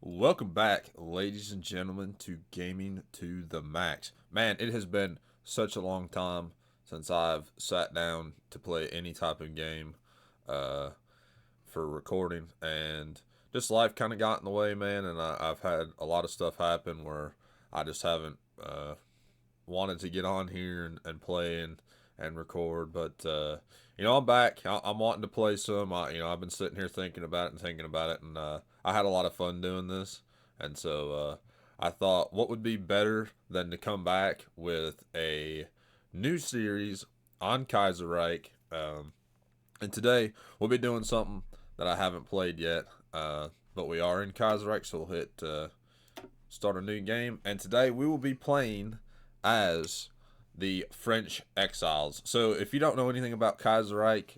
Welcome back, ladies and gentlemen, to Gaming to the Max. Man, it has been such a long time since I've sat down to play any type of game uh, for recording, and just life kind of got in the way, man. And I've had a lot of stuff happen where I just haven't wanted to get on here and play and record. But I'm back. I'm wanting to play some. I've been sitting here thinking about it and thinking about it, and I had a lot of fun doing this. And so I thought, what would be better than to come back with a new series on Kaiserreich? And today we'll be doing something that I haven't played yet, but we are in Kaiserreich, so we'll hit start a new game. And today we will be playing as the French Exiles. So if you don't know anything about Kaiserreich,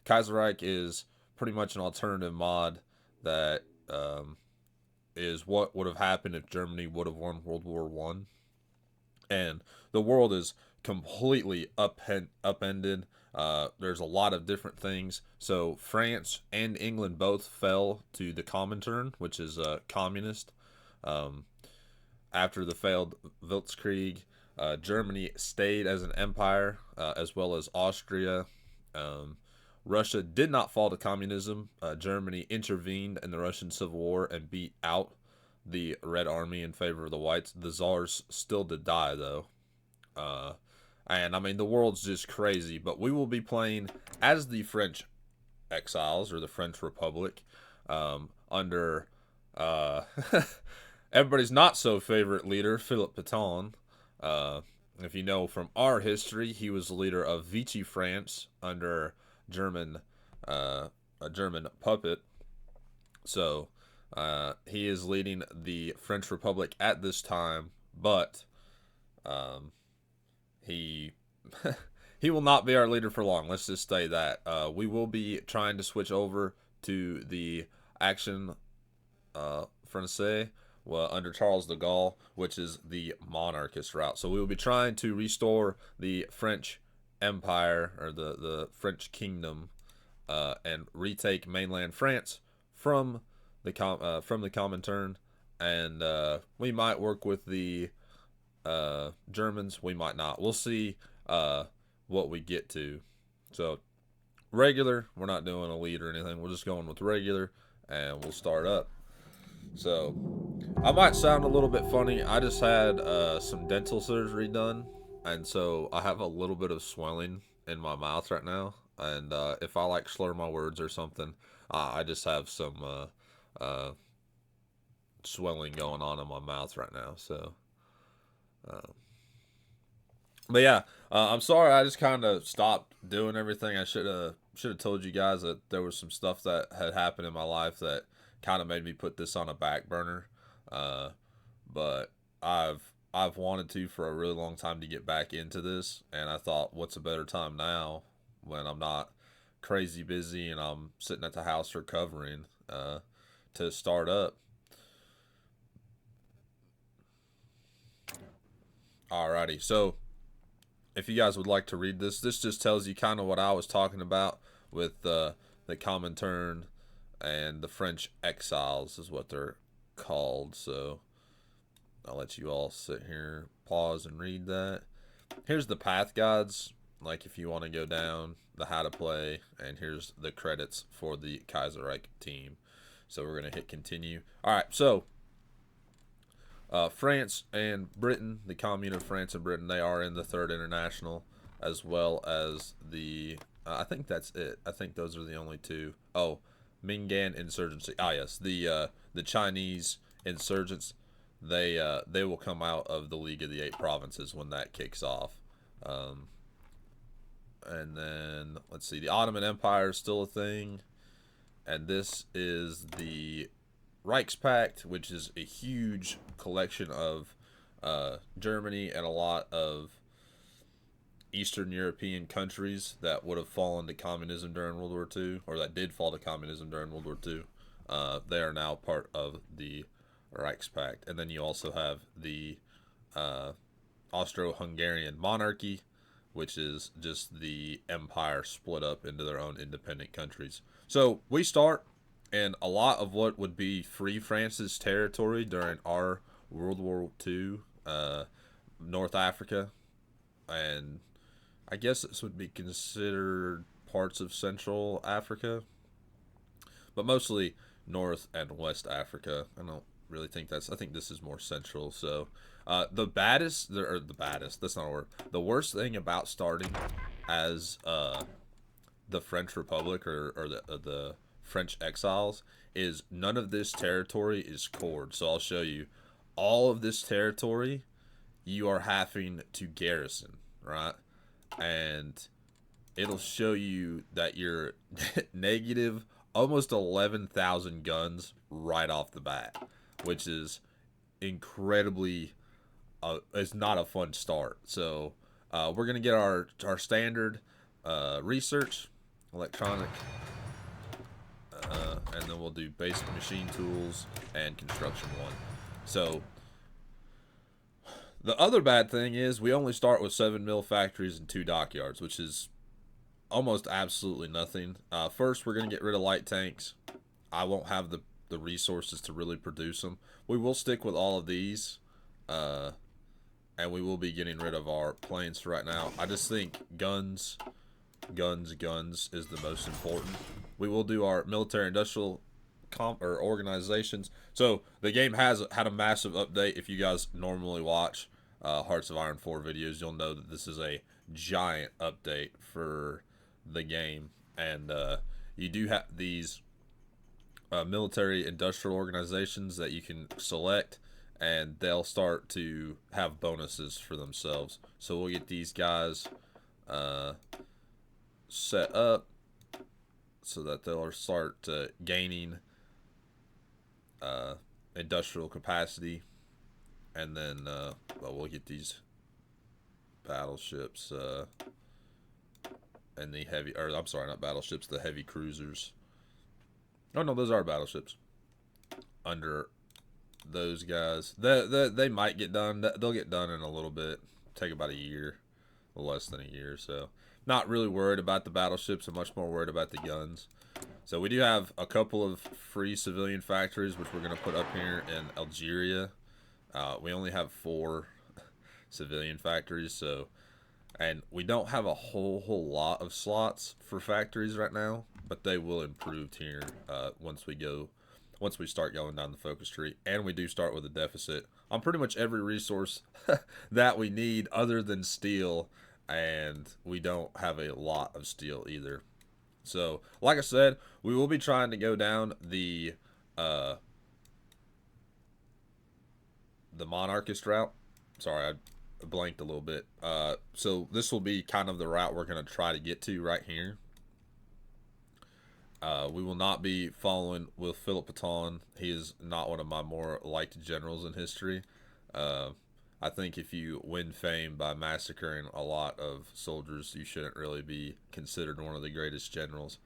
Kaiserreich is pretty much an alternative mod that is what would have happened if Germany would have won World War One, and the world is completely upended. There's a lot of different things. So France and England both fell to the Comintern, which is communist. Um, After the failed Blitzkrieg, Germany stayed as an empire, as well as Austria. Um, Russia did not fall to communism. Germany intervened in the Russian Civil War and beat out the Red Army in favor of the Whites. The Czars still did die, though. Uh, and I mean, the world's just crazy. But we will be playing as the French Exiles, or the French Republic, under uh, everybody's not so favorite leader, Philip Pétain. Uh, if you know from our history, he was the leader of Vichy France under German, a German puppet. So he is leading the French Republic at this time, but um, he he will not be our leader for long. Let's just say that we will be trying to switch over to the Action Francais, well, under Charles de Gaulle, which is the monarchist route. So we will be trying to restore the French Empire, or the French Kingdom, and retake mainland France from from the Comintern. And we might work with the Germans. We might not. We'll see what we get to. So regular, we're not doing elite or anything. We're just going with regular, and we'll start up. So I might sound a little bit funny. I just had some dental surgery done, and so I have a little bit of swelling in my mouth right now. And if I like slur my words or something, I just have some swelling going on in my mouth right now. So, uh, but yeah, I'm sorry. I just kind of stopped doing everything. I should have told you guys that there was some stuff that had happened in my life that kind of made me put this on a back burner. Uh, but I've wanted to for a really long time to get back into this, and I thought, what's a better time now when I'm not crazy busy and I'm sitting at the house recovering, to start up. Alrighty, so if you guys would like to read this, this just tells you kind of what I was talking about with the Comintern and the French Exiles is what they're called. So I'll let you all sit here, pause, and read that. Here's the path guides, like if you want to go down the how to play, and here's the credits for the Kaiserreich team. So we're gonna hit continue. All right, so France and Britain, the Commune of France and Britain, they are in the Third International, as well as the. I think that's it. I think those are the only two. Oh, Mingan insurgency. Ah, yes, the Chinese insurgents. They will come out of the League of the Eight Provinces when that kicks off. Um, and then let's see, the Ottoman Empire is still a thing, and this is the Reichspakt, which is a huge collection of Germany and a lot of Eastern European countries that would have fallen to communism during World War II, or that did fall to communism during World War II. They are now part of the Reichspakt. And then you also have the uh, Austro-Hungarian monarchy, which is just the empire split up into their own independent countries. So we start And a lot of what would be Free France's territory during our World War II, North Africa, and I guess this would be considered parts of Central Africa, but mostly North and West Africa. I don't really think that's. I think this is more central. So, the baddest, or the baddest. That's not a word. The worst thing about starting as the French Republic or the French Exiles is none of this territory is cored. So I'll show you. All of this territory you are having to garrison, right? And it'll show you that you're negative almost 11,000 guns right off the bat, which is incredibly it's not a fun start. So we're gonna get our standard research, electronic, and then we'll do basic machine tools and construction one. So the other bad thing is we only start with 7 mil factories and 2 dockyards, which is almost absolutely nothing. First, we're going to get rid of light tanks. I won't have the resources to really produce them. We will stick with all of these, and we will be getting rid of our planes for right now. I just think guns is the most important. We will do our military industrial or organizations. So the game has had a massive update. If you guys normally watch Hearts of Iron 4 videos, you'll know that this is a giant update for the game, and you do have these military industrial organizations that you can select, and they'll start to have bonuses for themselves. So we'll get these guys set up so that they'll start gaining industrial capacity, and then well, we'll get these battleships and the heavy, or I'm sorry, not battleships, the heavy cruisers. Oh no, those are battleships. Under those guys, they might get done. They'll get done in a little bit. Take about a year, less than a year. So not really worried about the battleships. I'm much more worried about the guns. So we do have a couple of free civilian factories, which we're going to put up here in Algeria. We only have 4 civilian factories, so, and we don't have a whole lot of slots for factories right now, but they will improve here once we start going down the focus tree, and we do start with a deficit on pretty much every resource that we need other than steel, and we don't have a lot of steel either. So, like I said, we will be trying to go down the monarchist route. Sorry, I blanked a little bit. So this will be kind of the route we're going to try to get to right here. We will not be following with Philip Pétain. He is not one of my more liked generals in history. I think if you win fame by massacring a lot of soldiers, you shouldn't really be considered one of the greatest generals.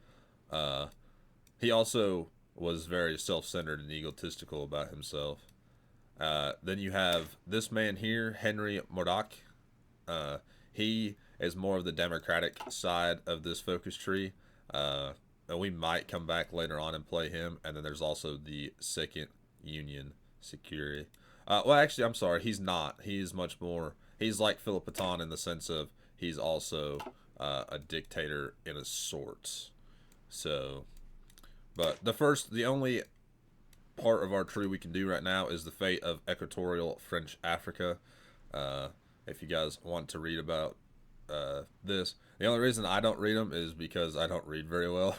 He also was very self-centered and egotistical about himself. Then you have this man here, Henry Modoc. He is more of the democratic side of this focus tree. And we might come back later on and play him. And then there's also the Second Union Security. Well, actually, I'm sorry. He's not. He's much more. He's like Philip Pétain in the sense of he's also a dictator in a sorts. So, but the only part of our tree we can do right now is the fate of equatorial French Africa. If you guys want to read about this, the only reason I don't read them is because I don't read very well.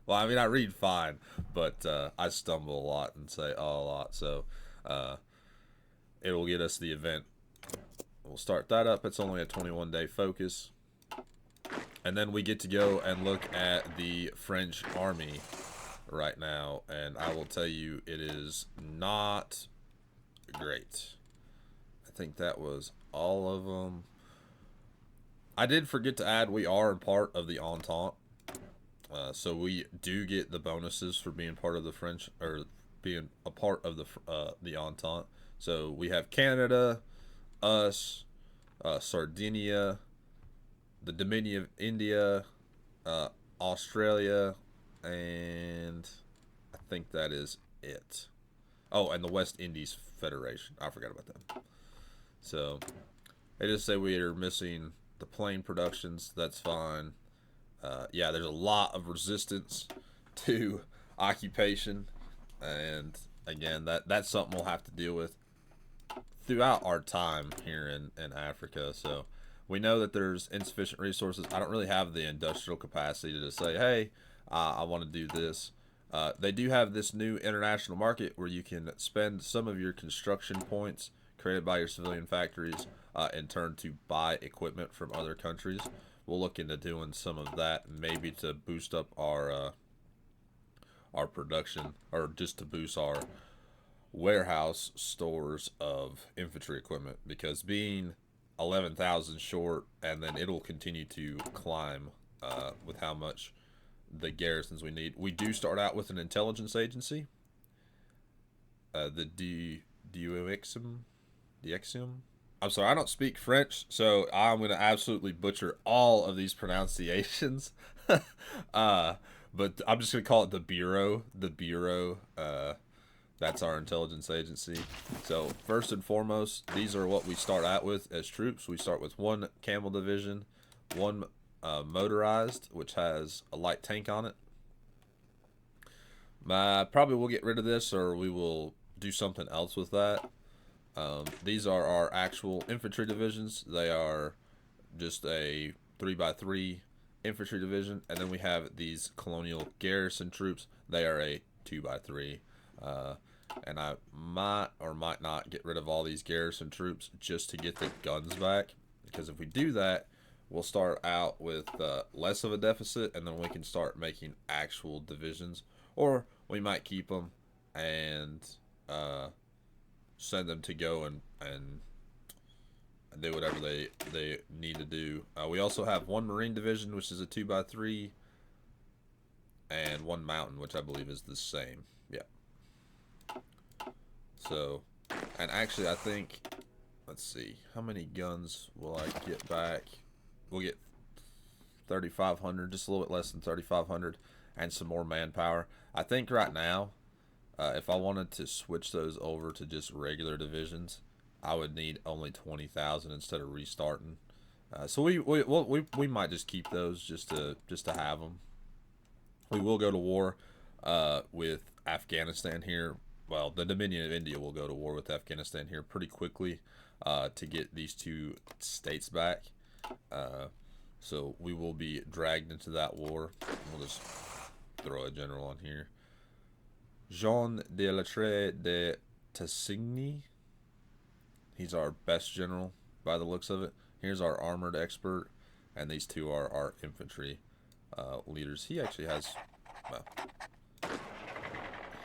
Well, I mean, I read fine, but I stumble a lot and say a lot. So it will get us the event. We'll start that up. It's only a 21-day focus. And then we get to go and look at the French army right now. And I will tell you, it is not great. I think that was all of them. I did forget to add, we are part of the Entente. So we do get the bonuses for being part of the French, or being a part of the Entente. So we have Canada, us, Sardinia, the Dominion of India, Australia, and I think that is it. Oh, and the West Indies Federation. I forgot about them. So they just say we are missing the plane productions. That's fine. Yeah, there's a lot of resistance to occupation, and again, that's something we'll have to deal with throughout our time here in Africa. So we know that there's insufficient resources. I don't really have the industrial capacity to just say, hey, I want to do this. They do have this new international market where you can spend some of your construction points created by your civilian factories in turn to buy equipment from other countries. We'll look into doing some of that, maybe to boost up our production, or just to boost our warehouse stores of infantry equipment, because being 11,000 short, and then it'll continue to climb with how much the garrisons we need. We do start out with an intelligence agency, the DUXM. I'm sorry, I don't speak French, so I'm going to absolutely butcher all of these pronunciations. But I'm just going to call it the Bureau. The Bureau, that's our intelligence agency. So first and foremost, these are what we start out with as troops. We start with one camel division, one motorized, which has a light tank on it. Probably we'll get rid of this, or we will do something else with that. These are our actual infantry divisions. They are just a 3x3 infantry division, and then we have these colonial garrison troops. They are a 2x3. And I might or might not get rid of all these garrison troops just to get the guns back, because if we do that, we'll start out with less of a deficit, and then we can start making actual divisions, or we might keep them and send them to go and do whatever they need to do. We also have one Marine division, which is a 2x3, and one mountain, which I believe is the same. Yeah. So, and actually, I think, let's see, how many guns will I get back? We'll get 3,500, just a little bit less than 3,500, and some more manpower. I think right now, if I wanted to switch those over to just regular divisions, I would need only 20,000 instead of restarting. So we might just keep those just to have them. We will go to war with Afghanistan here. Well, the Dominion of India will go to war with Afghanistan here pretty quickly to get these two states back. So we will be dragged into that war. We'll just throw a general on here. Jean de Lattre de Tassigny. He's our best general by the looks of it. Here's our armored expert, and these two are our infantry leaders. He actually has, well,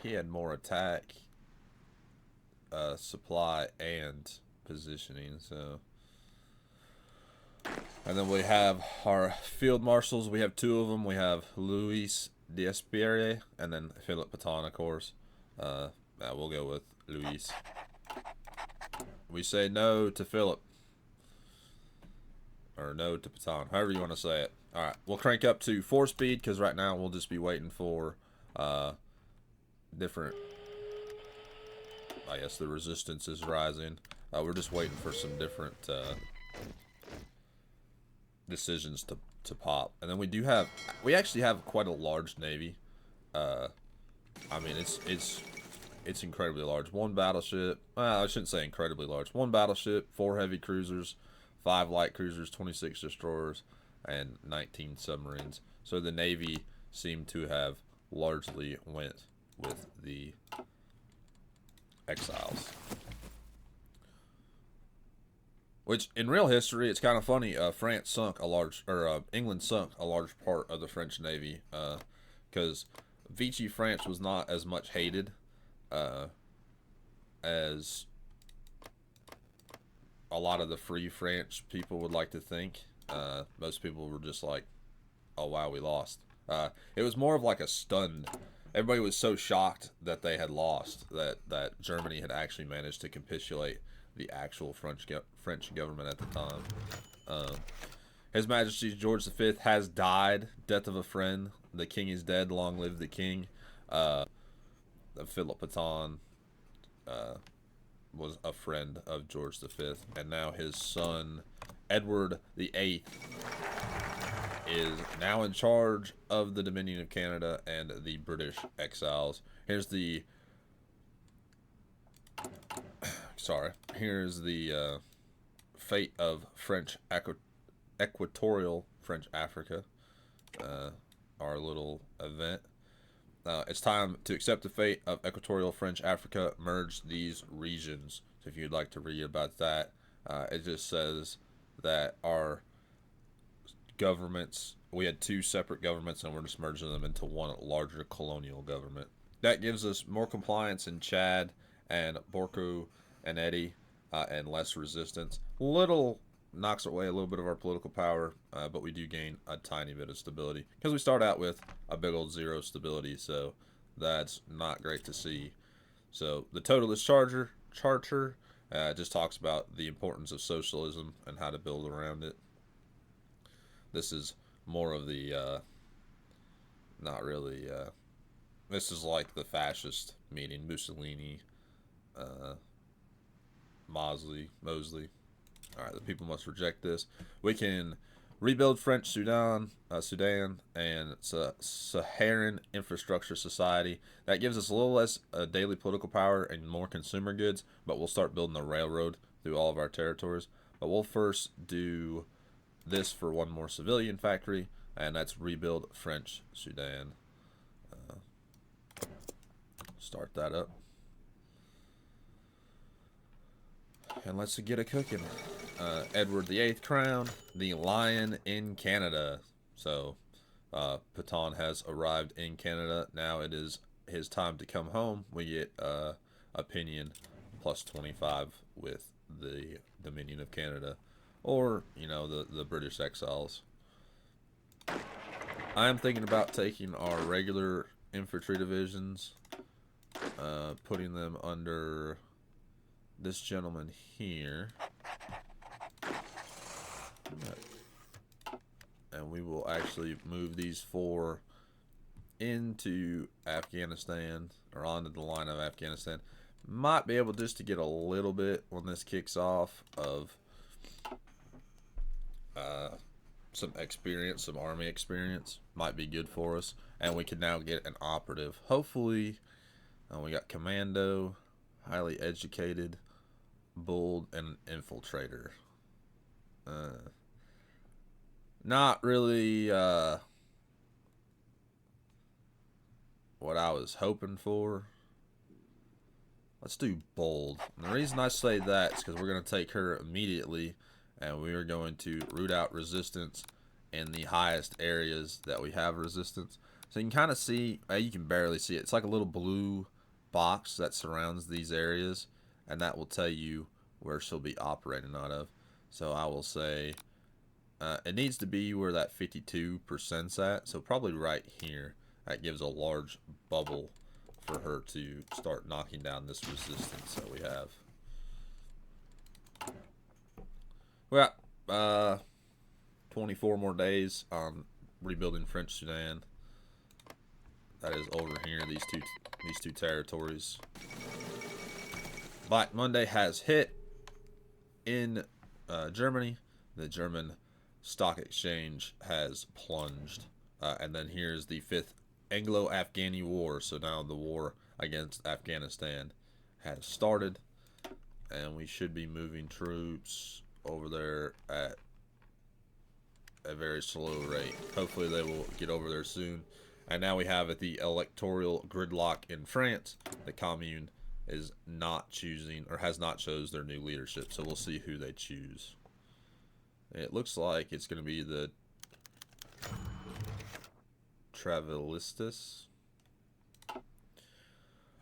he had more attack, supply, and positioning. So, and then we have our field marshals. We have two of them. We have Louis D'Espierre and then Philip Pétain, of course. We'll go with Louis. We say no to Philip, or no to Pétain, however you want to say it. All right, we'll crank up to 4 speed, because right now we'll just be waiting for different. I guess the resistance is rising. We're just waiting for some different decisions to pop, and then we actually have quite a large navy. I mean, it's incredibly large. One battleship. Well, I shouldn't say incredibly large. One battleship, 4 heavy cruisers, 5 light cruisers, 26 destroyers, and 19 submarines. So the Navy seemed to have largely went with the Exiles. Which, in real history, it's kind of funny. England sunk a large part of the French Navy, because Vichy France was not as much hated as a lot of the Free French people would like to think. Most people were just like, oh wow, we lost. It was more of like a stunned. Everybody was so shocked that they had lost that Germany had actually managed to capitulate the actual French government at the time. His Majesty George V has died. Death of a friend. The king is dead. Long live the king. Philip Pétain was a friend of George V, and now his son Edward VIII is now in charge of the Dominion of Canada and the British Exiles. Here's the fate of French equatorial French Africa. Our little event. It's time to accept the fate of equatorial French Africa. Merge these regions. So if you'd like to read about that, it just says that our governments, we had two separate governments, and we're just merging them into one larger colonial government. That gives us more compliance in Chad and Borco and Eddie, and less resistance. Little knocks away a little bit of our political power, but we do gain a tiny bit of stability because we start out with a big old 0 stability, so that's not great to see. So the Totalist Charter just talks about the importance of socialism and how to build around it. This is more of the not really this is like the fascist meeting. Mussolini, Mosley. Alright, the people must reject this. We can rebuild French Sudan and Saharan Infrastructure Society. That gives us a little less daily political power and more consumer goods, but we'll start building a railroad through all of our territories. But we'll first do this for one more civilian factory, and that's rebuild French Sudan. Start that up. And let's get it cooking. Edward VIII crown, the Lion in Canada. So, Pétain has arrived in Canada. Now it is his time to come home. We get opinion plus 25 with the Dominion of Canada, or the British Exiles. I am thinking about taking our regular infantry divisions, putting them under this gentleman here, and we will actually move these 4 into Afghanistan, or onto the line of Afghanistan. Might be able just to get a little bit when this kicks off of some experience, some army experience. Might be good for us, and we can now get an operative. Hopefully, we got commando, highly educated, bold, and infiltrator. Not really what I was hoping for. Let's do bold. And the reason I say that is because we're going to take her immediately, and we are going to root out resistance in the highest areas that we have resistance. So you can kind of see, you can barely see it. It's like a little blue box that surrounds these areas, and that will tell you where she'll be operating out of. So I will say it needs to be where that 52%'s at, so probably right here. That gives a large bubble for her to start knocking down this resistance that we have. We got 24 more days on rebuilding French Sudan. That is over here, these two territories. Black Monday has hit in Germany. The German stock exchange has plunged. And then here's the 5th Anglo-Afghani War. So now the war against Afghanistan has started. And we should be moving troops over there at a very slow rate. Hopefully they will get over there soon. And now we have the electoral gridlock in France. The Commune is not choosing, or has not chose their new leadership. So we'll see who they choose. It looks like it's going to be the Travelistas.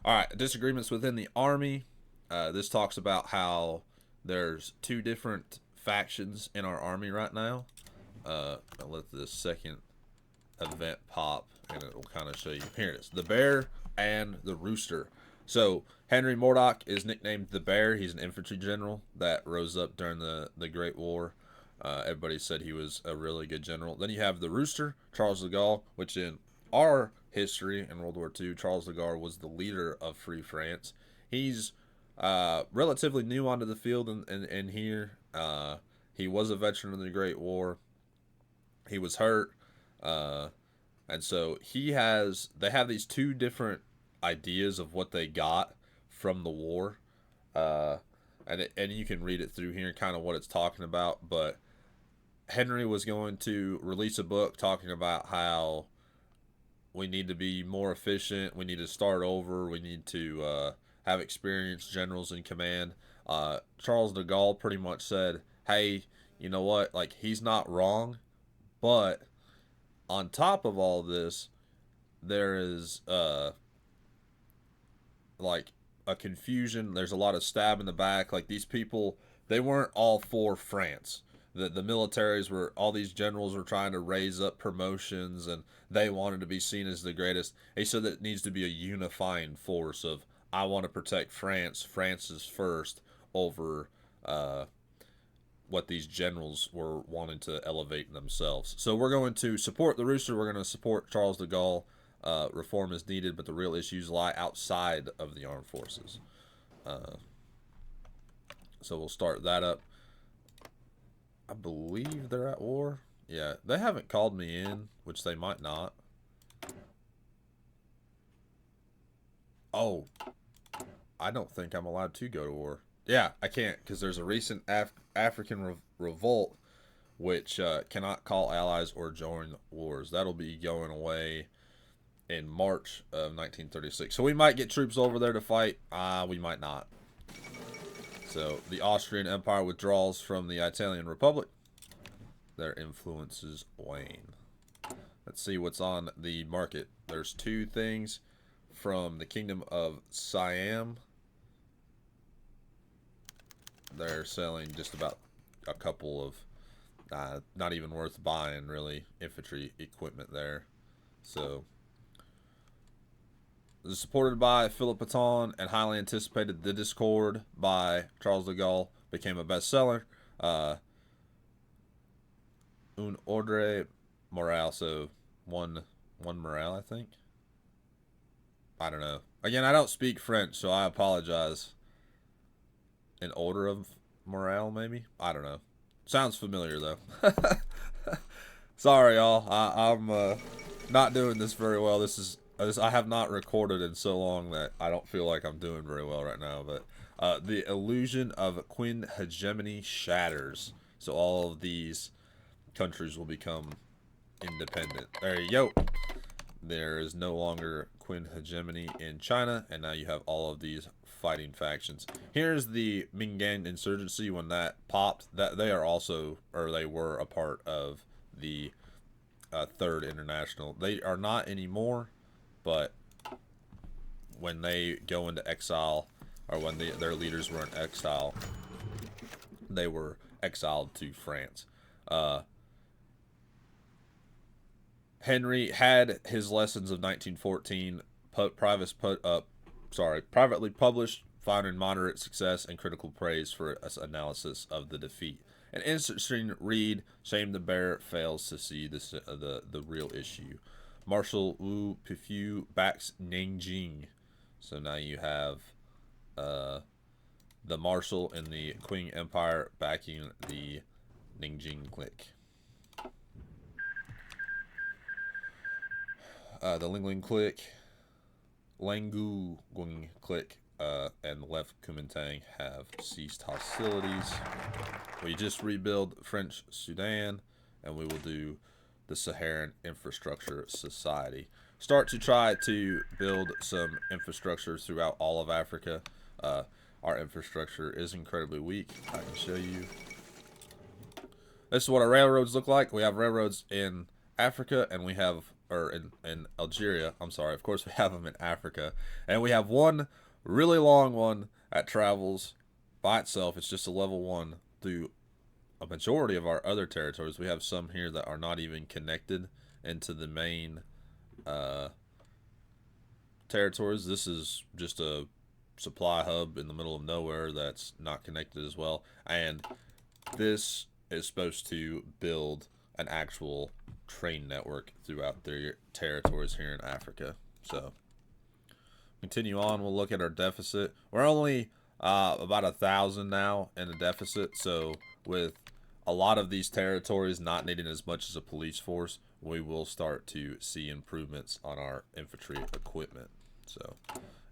Alright, disagreements within the army. This talks about how there's 2 different factions in our army right now. I'll let the second event pop, and it will kind of show you. Here it is. The Bear and the Rooster. So, Henry Mourdock is nicknamed the Bear. He's an infantry general that rose up during the Great War. Everybody said he was a really good general. Then you have the Rooster, Charles de Gaulle, which in our history in World War II, Charles de Gaulle was the leader of Free France. He's relatively new onto the field in here. He was a veteran of the Great War. He was hurt. Uh, and so they have these two different ideas of what they got from the war. Uh, and you can read it through here, kind of what it's talking about. But Henry was going to release a book talking about how we need to be more efficient. We need to start over. We need to have experienced generals in command. Charles de Gaulle pretty much said, "Hey, you know what? Like, he's not wrong, but on top of all this, there is like a confusion. There's a lot of stab in the back. Like, these people, they weren't all for France. The militaries were, all these generals were trying to raise up promotions, and they wanted to be seen as the greatest. He said that it needs to be a unifying force of, I want to protect France. France is first over what these generals were wanting to elevate themselves. So we're going to support the Rooster. We're going to support Charles de Gaulle. Reform is needed, but the real issues lie outside of the armed forces. So we'll start that up. I believe they're at war. Yeah, they haven't called me in, which they might not. Oh, I don't think I'm allowed to go to war. Yeah, I can't, because there's a recent African revolt which cannot call allies or join wars. That'll be going away in March of 1936. So we might get troops over there to fight. We might not. So the Austrian Empire withdraws from the Italian Republic. Their influences wane. Let's see what's on the market. There's two things from the Kingdom of Siam. They're selling just about a couple of not even worth buying, really, infantry equipment there. So this is supported by Philip Pétain and highly anticipated. The Discord by Charles de Gaulle became a bestseller. Un ordre moral, so one morale, I think. I don't know. Again, I don't speak French, so I apologize. An order of morale, maybe? I don't know. Sounds familiar, though. Sorry, y'all. I'm not doing this very well. I have not recorded in so long that I don't feel like I'm doing very well right now. But the illusion of Queen hegemony shatters. So all of these countries will become independent. There you go. There is no longer Queen hegemony in China, and now you have all of these fighting factions. Here's the Minggan insurgency when that popped. That they are also, or they were, a part of the Third International. They are not anymore, but when they go into exile, or when their leaders were in exile, they were exiled to France. Henry had his lessons of 1914 privately published, finding moderate success and critical praise for analysis of the defeat. An interesting read. Shame the bear fails to see the real issue. Marshal Wu Pifu backs Nanjing. So now you have the Marshal in the Qing Empire backing the Nanjing clique. The Lingling clique, Langu Gung clique, and the left Kuomintang have ceased hostilities. We just rebuild French Sudan, and we will do the Saharan Infrastructure Society. Start to try to build some infrastructure throughout all of Africa. Our infrastructure is incredibly weak. I can show you. This is what our railroads look like. We have railroads in Africa, and we have, or in Algeria, I'm sorry, of course we have them in Africa. And we have one really long one that travels by itself. It's just a level 1 through a majority of our other territories. We have some here that are not even connected into the main territories. This is just a supply hub in the middle of nowhere that's not connected as well. And this is supposed to build an actual train network throughout their territories here in Africa. So continue on. We'll look at our deficit. We're only about 1,000 now in the deficit. So with a lot of these territories not needing as much as a police force, we will start to see improvements on our infantry equipment. So,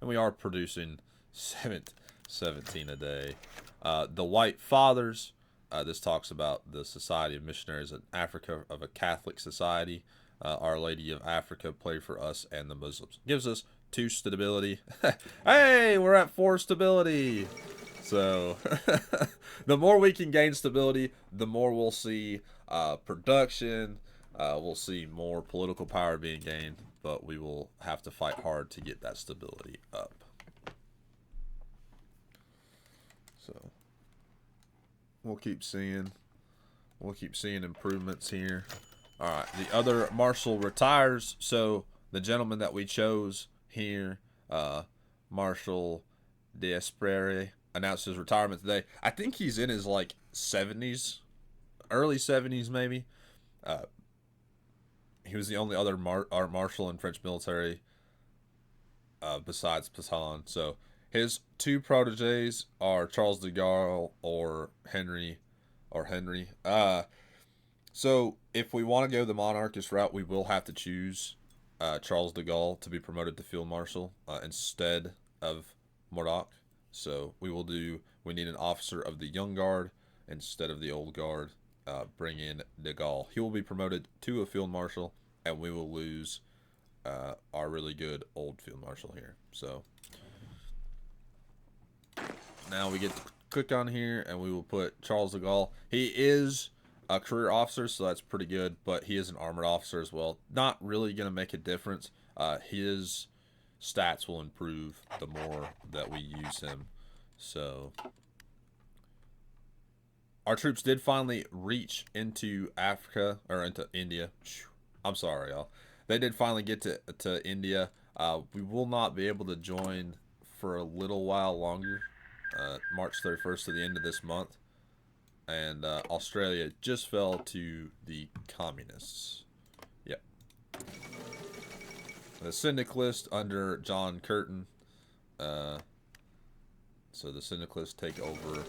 and we are producing 17 a day. The White Fathers. This talks about the Society of Missionaries in Africa of a Catholic society. Our Lady of Africa pray for us and the Muslims. Gives us 2 stability. Hey, we're at 4 stability. So the more we can gain stability, the more we'll see production. We'll see more political power being gained, but we will have to fight hard to get that stability up. So we'll keep seeing improvements here. All right, the other marshal retires. So the gentleman that we chose here, Marshal D'Espere, announced his retirement today. I think he's in his like 70s, early 70s maybe. He was the only other marshal in French military besides Pétain. So his 2 proteges are Charles de Gaulle or Henry. So if we want to go the monarchist route, we will have to choose Charles de Gaulle to be promoted to field marshal instead of Murat. So we need an officer of the young guard instead of the old guard. Bring in de Gaulle. He will be promoted to a field marshal, and we will lose our really good old field marshal here. So now we get to click on here, and we will put Charles de Gaulle. He is a career officer, so that's pretty good, but he is an armored officer as well. Not really going to make a difference. His stats will improve the more that we use him. So our troops did finally reach into Africa, or into India. I'm sorry, y'all. They did finally get to India. We will not be able to join for a little while longer. March 31st to the end of this month. And Australia just fell to the communists. Yep. The syndicalists under John Curtin. So the syndicalists take over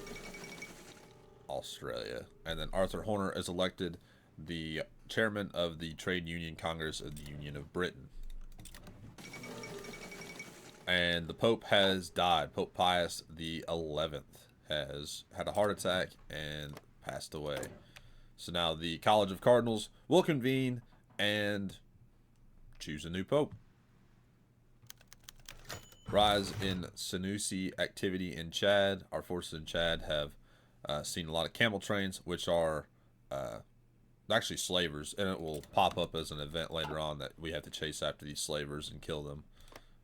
Australia. And then Arthur Horner is elected the chairman of the Trade Union Congress of the Union of Britain. And the Pope has died. Pope Pius the 11th has had a heart attack and passed away. So now the College of Cardinals will convene and choose a new Pope. Rise in Senussi activity in Chad. Our forces in Chad have seen a lot of camel trains, which are actually slavers, and it will pop up as an event later on that we have to chase after these slavers and kill them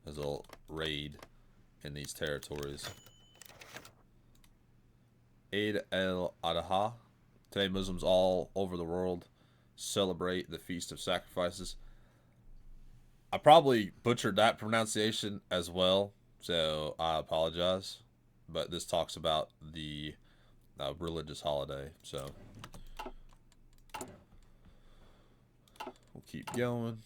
as they'll raid in these territories. Eid al-Adha. Today, Muslims all over the world celebrate the Feast of Sacrifices. I probably butchered that pronunciation as well, so I apologize. But this talks about the religious holiday, so we'll keep going,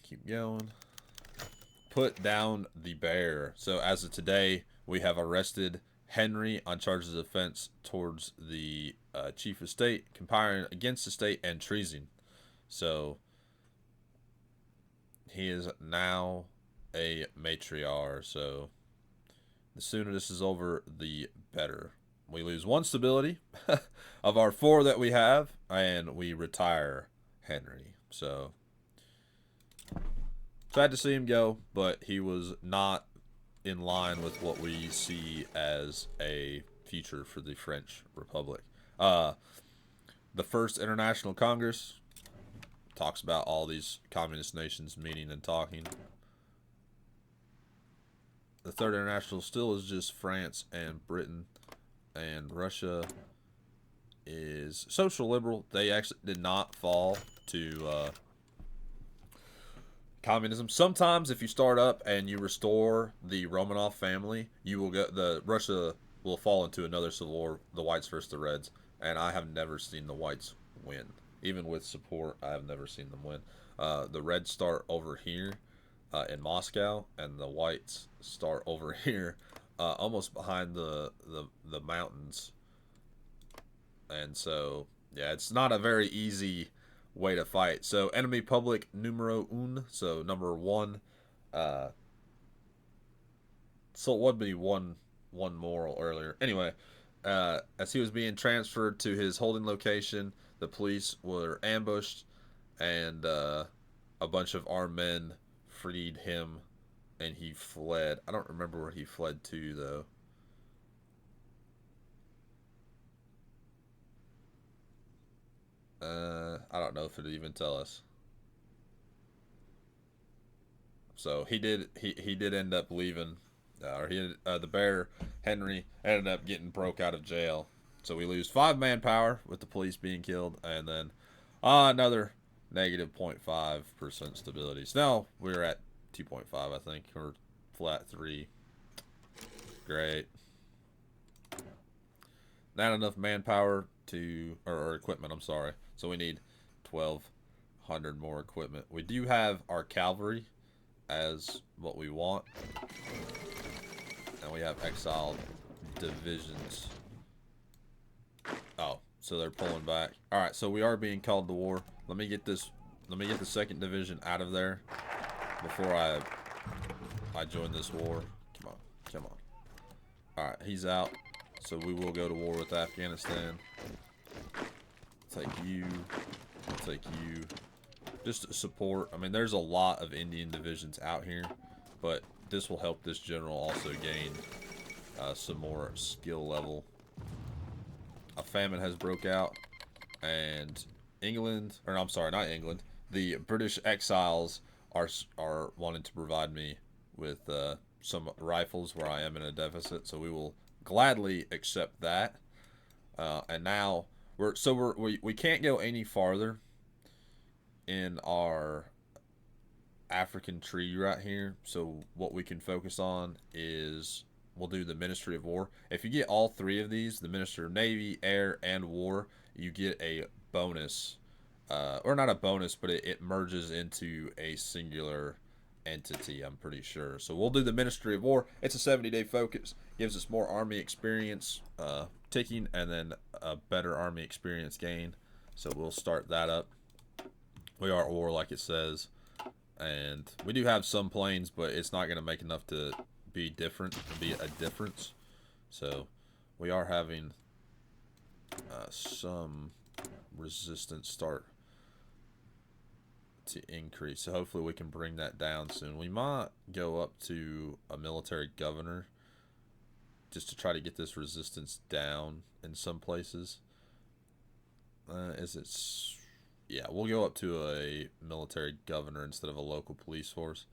Put down the bear. So as of today, we have arrested Henry on charges of offense towards the chief of state, conspiring against the state, and treason. So he is now a matriarch. So the sooner this is over, the better. We lose 1 stability of our 4 that we have, and we retire Henry. So sad to see him go, but he was not in line with what we see as a future for the French Republic. The First International Congress talks about all these communist nations meeting and talking. The Third International still is just France and Britain, and Russia is social liberal. They actually did not fall to communism. Sometimes if you start up and you restore the Romanov family, you will get Russia will fall into another civil war, the whites versus the reds, and I have never seen the whites win. Even with support, I have never seen them win. The Reds start over here in Moscow, and the Whites start over here, almost behind the mountains. And so, yeah, it's not a very easy way to fight. So, enemy public numero un, so number one. Uh, so it would be one moral earlier. Anyway, as he was being transferred to his holding location, the police were ambushed, and a bunch of armed men freed him, and he fled. I don't remember where he fled to though. I don't know if it'd even tell us. So he did end up leaving, or the bear Henry ended up getting broke out of jail. So we lose 5 manpower with the police being killed, and then another negative 0.5% stability. So now we're at 2.5, I think, or flat 3. Great. Not enough manpower or equipment. I'm sorry. So we need 1,200 more equipment. We do have our cavalry as what we want, and we have exiled divisions. Oh, so they're pulling back. All right, so we are being called to war. Let me get this. Let me get the 2nd division out of there before I join this war. Come on, come on. All right, he's out. So we will go to war with Afghanistan. Take you. I'll take you. Just to support. I mean, there's a lot of Indian divisions out here, but this will help this general also gain some more skill level. A famine has broke out, and England, or I'm sorry, not England. The British Exiles are wanting to provide me with some rifles where I am in a deficit, so we will gladly accept that. And now we can't go any farther in our African tree right here. So what we can focus on is we'll do the Ministry of War. If you get all 3 of these, the Ministry of Navy, Air, and War, you get a bonus. Or not a bonus, but it merges into a singular entity, I'm pretty sure. So we'll do the Ministry of War. It's a 70-day focus. Gives us more army experience ticking, and then a better army experience gain. So we'll start that up. We are at war, like it says. And we do have some planes, but it's not going to make enough to be a difference. So we are having some resistance start to increase. So hopefully we can bring that down soon. We might go up to a military governor just to try to get this resistance down in some places. Yeah, we'll go up to a military governor instead of a local police force.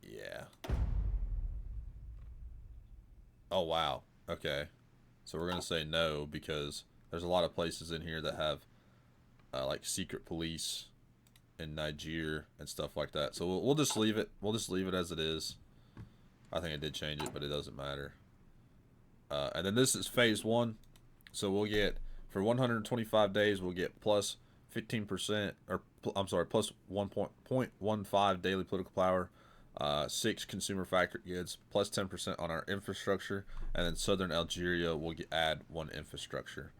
Yeah. Oh, wow. Okay. So we're going to say no because there's a lot of places in here that have like secret police in Niger and stuff like that. So we'll just leave it. We'll just leave it as it is. I think I did change it, but it doesn't matter. And then this is phase 1. So we'll get, for 125 days, we'll get plus 15%, or I'm sorry, plus 1.15 daily political power, 6 consumer factory goods, plus 10% on our infrastructure, and then Southern Algeria will add 1 infrastructure.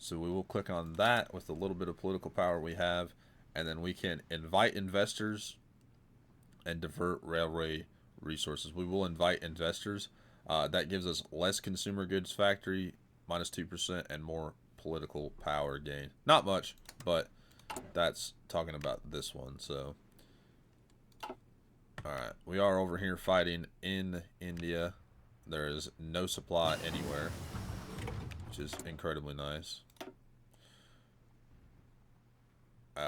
So we will click on that with a little bit of political power we have, and then we can invite investors and divert railway resources. We will invite investors. That gives us less consumer goods factory, minus 2%, and more political power gain. Not much, but that's talking about this one. So, alright, we are over here fighting in India. There is no supply anywhere, which is incredibly nice.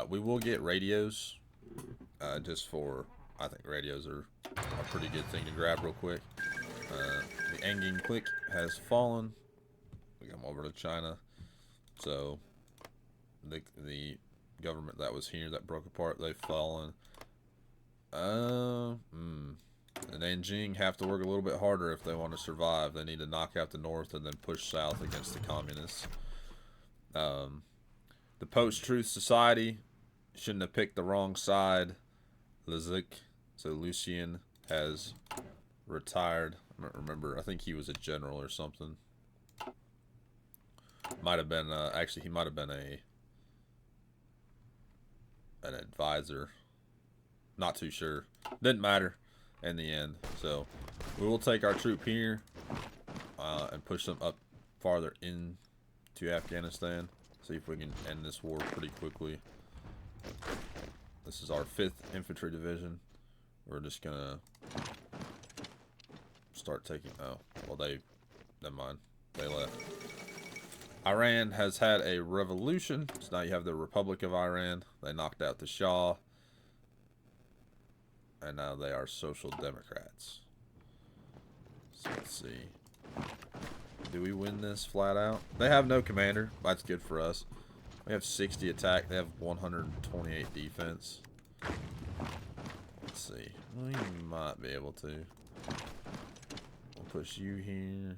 We will get radios, just for, I think radios are a pretty good thing to grab real quick. The Engin clique has fallen. We come over to China. So the government that was here that broke apart, they've fallen. The Nanjing have to work a little bit harder if they want to survive. They need to knock out the north and then push south against the communists. Um, the Post-Truth Society shouldn't have picked the wrong side. Lizik, so Lucien has retired. I don't remember. I think he was a general or something. Might have been actually he might have been an advisor. Not too sure. Didn't matter in the end. So we will take our troop here and push them up farther into Afghanistan. See if we can end this war pretty quickly. This is our 5th Infantry Division. We're just gonna start taking. Oh, well, never mind. They left. Iran has had a revolution. So now you have the Republic of Iran. They knocked out the Shah. And now they are Social Democrats. So let's see. Do we win this flat out? They have no commander. That's good for us. We have 60 attack. They have 128 defense. Let's see. We might be able to. We'll push you here.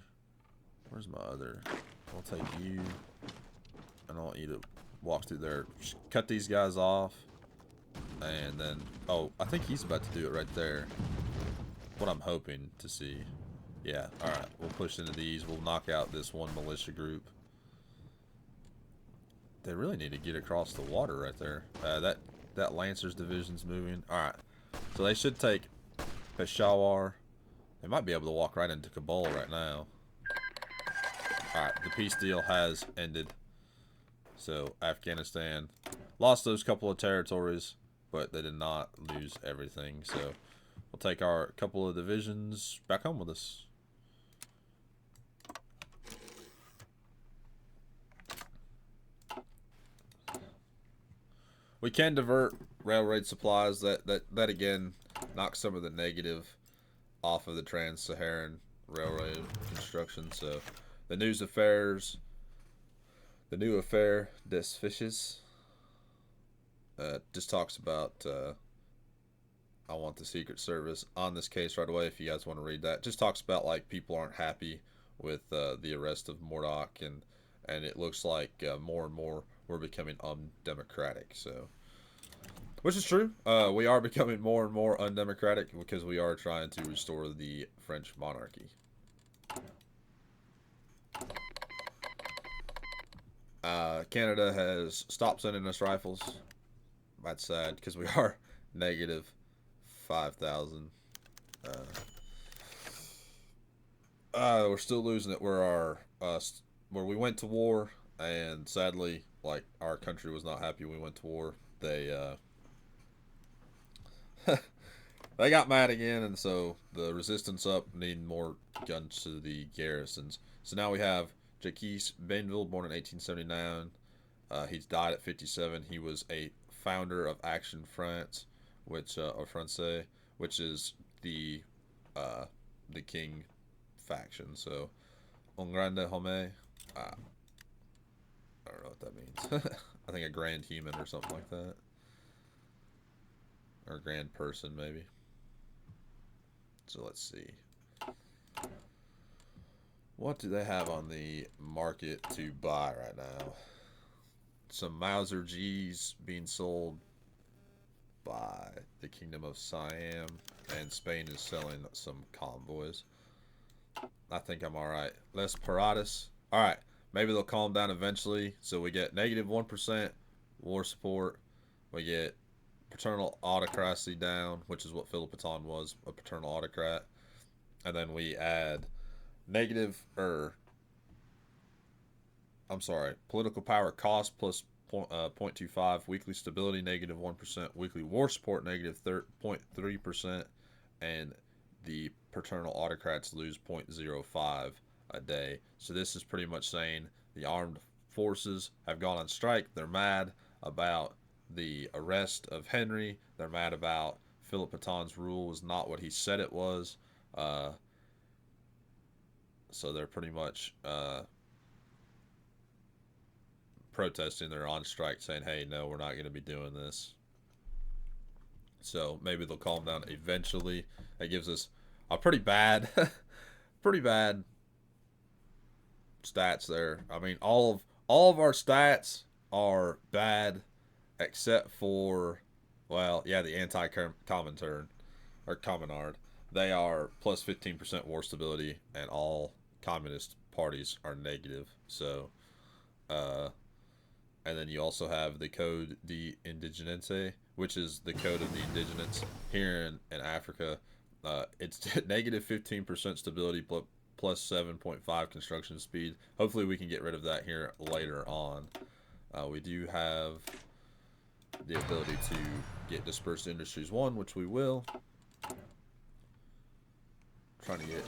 Where's my other? We'll take you. And I want you to walk through there. Just cut these guys off. And then, oh, I think he's about to do it right there. What I'm hoping to see. Yeah, alright. We'll push into these. We'll knock out this one militia group. They really need to get across the water right there. That Lancers division's moving. Alright. So they should take Peshawar. They might be able to walk right into Kabul right now. Alright, the peace deal has ended. So Afghanistan lost those couple of territories, but they did not lose everything. So we'll take our couple of divisions back home with us. We can divert railroad supplies. That again knocks some of the negative off of the Trans-Saharan Railroad construction. So the news affairs, the new affair des Fishes, just talks about I want the Secret Service on this case right away if you guys want to read that. Just talks about like people aren't happy with the arrest of Murdoch, and it looks like more and more we're becoming undemocratic. So, which is true. We are becoming more and more undemocratic because we are trying to restore the French monarchy. Canada has stopped sending us rifles. That's sad because we are negative 5,000. We're still losing it. Where we went to war, and sadly, like our country was not happy we went to war. They they got mad again, and so the resistance up, need more guns to the garrisons. So now we have Jacques Bainville, born in 1879. He's died at 57. He was a founder of Action France, which or Francais, which is the King faction. So, Un grande homme. I don't know what that means. I think a grand human or something like that, or grand person maybe. So let's see. What do they have on the market to buy right now? Some Mauser G's being sold by the Kingdom of Siam, and Spain is selling some convoys. I think I'm alright. Les Paradas. Alright, maybe they'll calm down eventually. So we get negative 1% war support. We get paternal autocracy down, which is what Philippe Pétain was, a paternal autocrat. And then we add political power cost plus 0.25, weekly stability negative 1%, weekly war support negative 0.3%, and the paternal autocrats lose 0.05 a day. So this is pretty much saying the armed forces have gone on strike. They're mad about the arrest of Henry. They're mad about Philippe Pétain's rule was not what he said it was. So they're pretty much protesting. They're on strike saying, hey, no, we're not going to be doing this. So maybe they'll calm down eventually. That gives us a pretty bad stats there. I mean, all All of our stats are bad except for, well, yeah, the anti-comintern or communard. They are plus 15% war stability, and all communist parties are negative. So, uh, and then you also have the code de indigente, which is the code of the indigenous here in Africa. It's negative 15% stability plus 7.5 construction speed. Hopefully we can get rid of that here later on. We do have the ability to get dispersed industries 1, which we will. Trying to get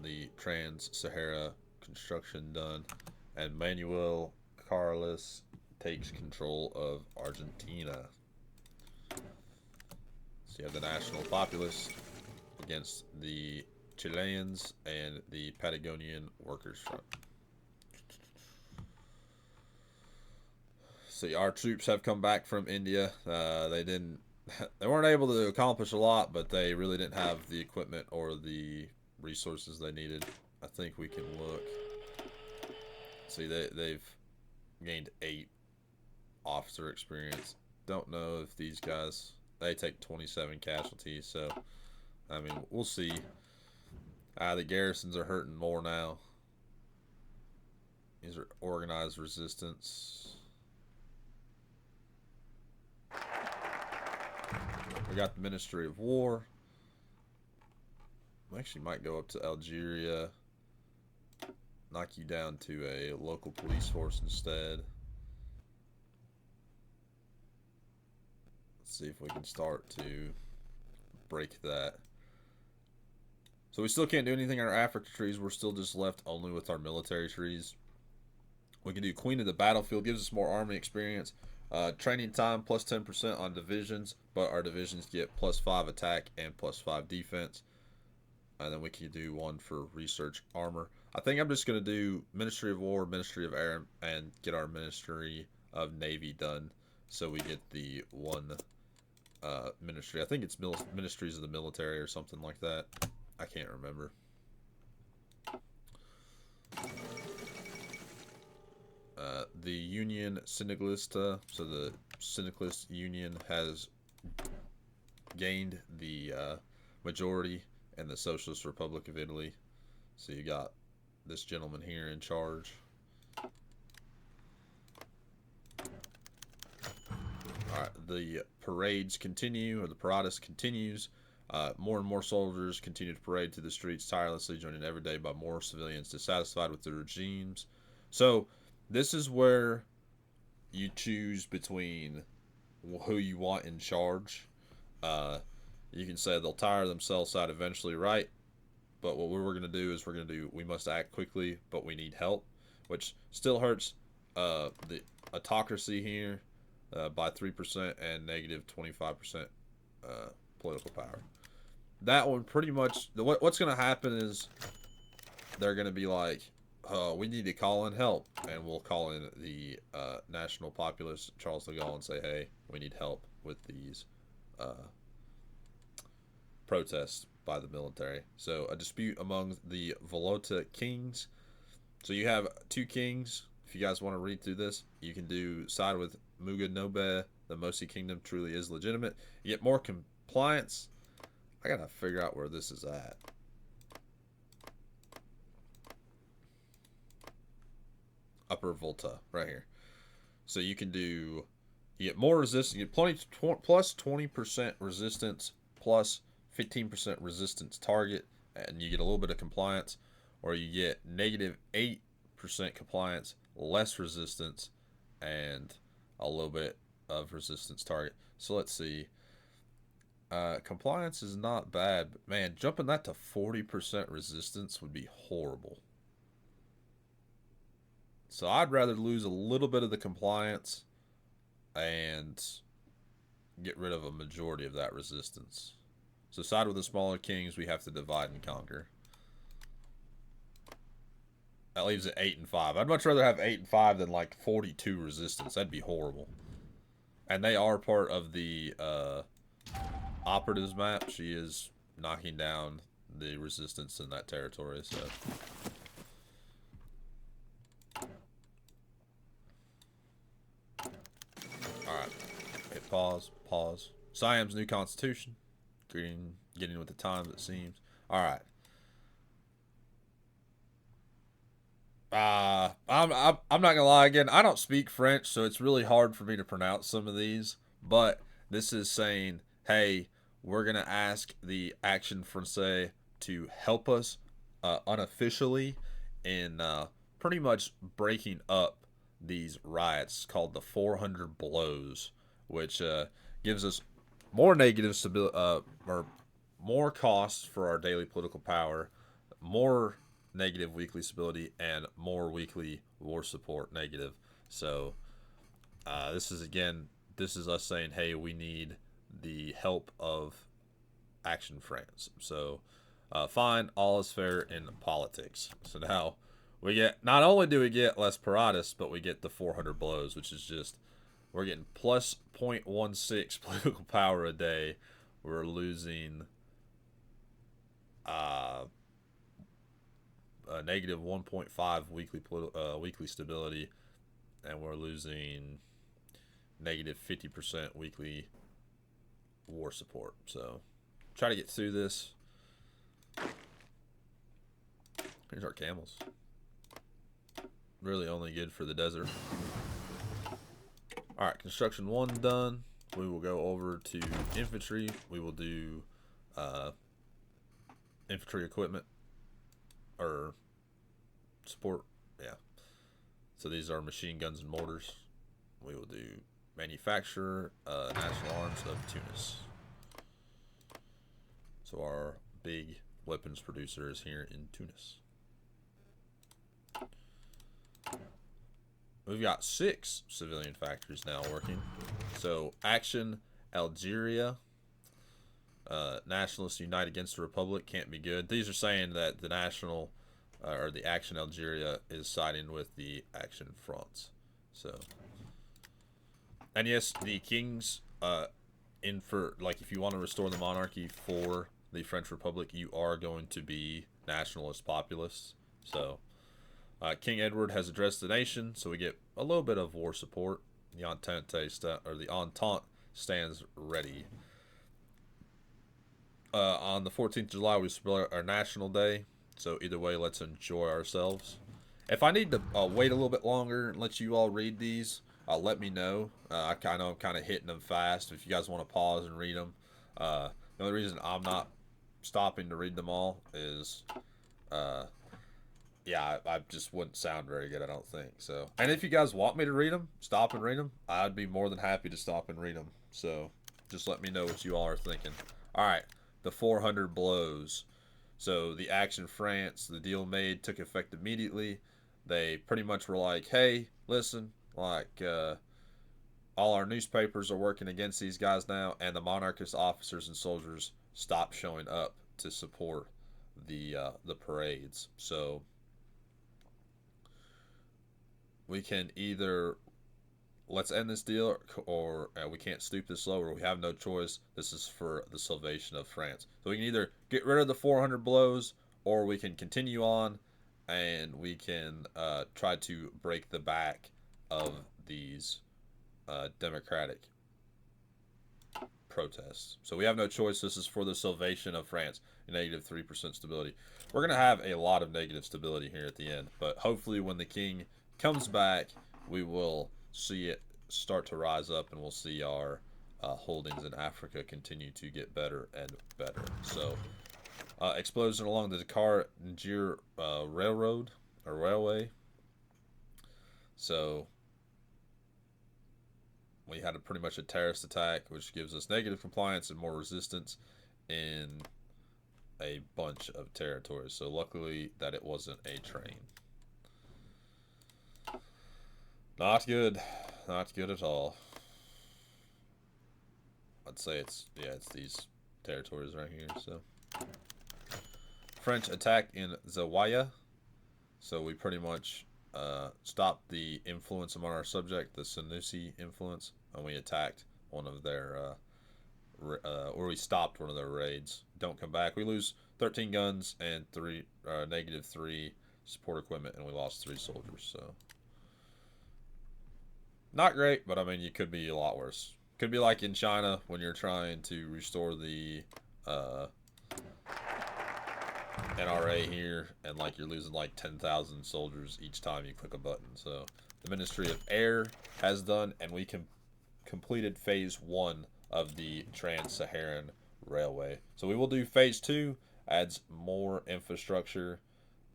the Trans-Sahara construction done. And Manuel Carlos takes control of Argentina. So you have the National Populace against the Chileans and the Patagonian Workers' Front. See, our troops have come back from India. They weren't able to accomplish a lot, but they really didn't have the equipment or the resources they needed. I think we can look. See, they've gained 8 officer experience. Don't know if these guys, they take 27 casualties, so I mean, we'll see. The garrisons are hurting more now. These are organized resistance. We got the Ministry of War. We actually might go up to Algeria. Knock you down to a local police force instead. Let's see if we can start to break that. So we still can't do anything in our Africa trees. We're still just left only with our military trees. We can do Queen of the Battlefield. Gives us more army experience. Training time plus 10% on divisions, but our divisions get plus 5 attack and plus 5 defense. And then we can do one for research armor. I think I'm just going to do Ministry of War, Ministry of Air, and get our Ministry of Navy done. So we get the one ministry. I think it's Ministries of the Military or something like that. I can't remember. The Union Syndicalista, so the Syndicalist Union has gained the majority in the Socialist Republic of Italy. So you got this gentleman here in charge. Alright, the parades continue, or the paradis continues. More and more soldiers continue to parade through the streets tirelessly, joining every day by more civilians dissatisfied with the regimes. So this is where you choose between who you want in charge. You can say they'll tire themselves out eventually, right? But what we're going to do is we must act quickly, but we need help, which still hurts the autocracy here by 3% and negative 25% political power. That one pretty much, what's going to happen is they're going to be like, we need to call in help, and we'll call in the National Populace, Charles de Gaulle, and say, hey, we need help with these protests by the military. So a dispute among the Volota kings. So you have 2 kings. If you guys want to read through this, you can do side with Muga the Mosi kingdom truly is legitimate. You get more compliance. I gotta figure out where this is at. Upper Volta, right here. So you can do, you get more resistance, you get plus 20% resistance, plus 15% resistance target, and you get a little bit of compliance, or you get negative 8% compliance, less resistance, and a little bit of resistance target. So let's see. Compliance is not bad, but man, jumping that to 40% resistance would be horrible. So I'd rather lose a little bit of the compliance and get rid of a majority of that resistance. So side with the smaller kings, we have to divide and conquer. That leaves it 8 and 5. I'd much rather have 8 and 5 than like 42 resistance. That'd be horrible. And they are part of the operatives map. She is knocking down the resistance in that territory. So Pause. Siam's new constitution. Getting with the times, it seems. All right. I'm not gonna lie again. I don't speak French, so it's really hard for me to pronounce some of these. But this is saying, hey, we're gonna ask the Action Français to help us unofficially in pretty much breaking up these riots called the 400 blows, which gives us more negative stability or more costs for our daily political power, more negative weekly stability, and more weekly war support negative. So this is us saying, hey, we need the help of Action France. So fine, all is fair in politics. So now we get, not only do we get less paratus, but we get the 400 blows, which is just, we're getting plus 0.16 political power a day. We're losing a negative 1.5 weekly stability, and we're losing negative 50% weekly war support. So try to get through this. Here's our camels. Really only good for the desert. Alright, construction 1 done. We will go over to infantry. We will do infantry equipment or support. Yeah. So these are machine guns and mortars. We will do manufacture national arms of Tunis. So our big weapons producer is here in Tunis. We've got 6 civilian factories now working. So Action Algeria, Nationalists Unite Against the Republic can't be good. These are saying that the national or the Action Algeria is siding with the Action France. So, and yes, the kings if you want to restore the monarchy for the French Republic, you are going to be nationalist populists. So King Edward has addressed the nation, so we get a little bit of war support. The Entente stands ready. On the 14th of July, we celebrate our National Day. So either way, let's enjoy ourselves. If I need to wait a little bit longer and let you all read these, let me know. I know I'm kind of hitting them fast. If you guys want to pause and read them. The only reason I'm not stopping to read them all is... yeah, I just wouldn't sound very good, I don't think. So, and if you guys want me to read them, stop and read them, I'd be more than happy to stop and read them. So, just let me know what you all are thinking. All right, the 400 blows. So, the Action France, the deal made, took effect immediately. They pretty much were like, hey, listen, like, all our newspapers are working against these guys now, and the monarchist officers and soldiers stopped showing up to support the parades. So, we can either let's end this deal, or we can't stoop this low, or we have no choice. This is for the salvation of France. So we can either get rid of the 400 blows, or we can continue on, and we can try to break the back of these democratic protests. So we have no choice. This is for the salvation of France. Negative 3% stability. We're going to have a lot of negative stability here at the end, but hopefully when the king comes back, we will see it start to rise up, and we'll see our holdings in Africa continue to get better and better. So, explosion along the Dakar-Niger railway. So, we had pretty much a terrorist attack, which gives us negative compliance and more resistance in a bunch of territories. So, luckily that it wasn't a train. Not good. Not good at all. I'd say it's these territories right here. So, French attack in Zawaya. So we pretty much stopped the influence among our subject, the Senussi influence, and we attacked one of their, or we stopped one of their raids. Don't come back. We lose 13 guns and negative 3 support equipment, and we lost 3 soldiers. So. Not great, but I mean, you could be a lot worse. Could be like in China when you're trying to restore the NRA here, and like you're losing like 10,000 soldiers each time you click a button. So the Ministry of Air has done, and we completed phase 1 of the Trans-Saharan Railway. So we will do phase 2, adds more infrastructure,